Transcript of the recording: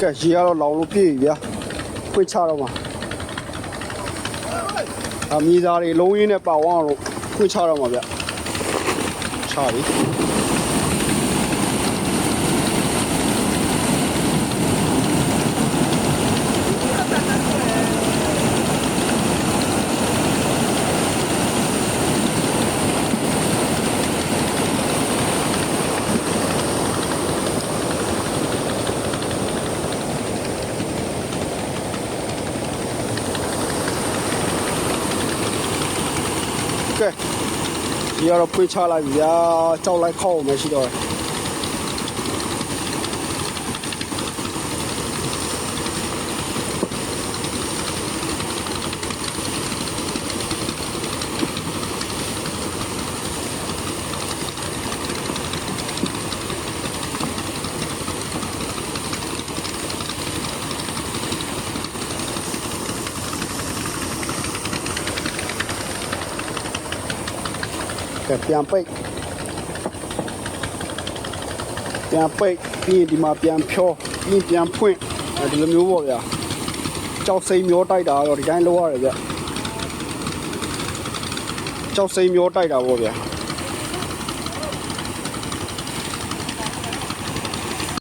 ကဲရေကတော့လောင်လို့ပြည့်ပြီဗျာဖွင့်ချတော့မှာမြေသားတွေလုံးရင်းနဲ့ပါဝအောင်လို့ဖွင့်ချတော့မှာဗျချပြီကဲဒီကတော့ဖွင့်ချလိုက်ပြီဗျာကြောက်လိုက်ခောက်အောင်မရှိတော့ကဲပြန်ပိတ်ပြီးဒီမှာပြန်ဖြောပြီးပြန်ဖွင့်ဒီလိုမျိုးပေါ့ဗျာကြောက်စိမ်းမျောတိုက်တာတော့ဒီတိုင်းလုပ်ရတယ်ဗျကြောက်စိမ်းမျောတိုက်တာပေါ့ဗျာ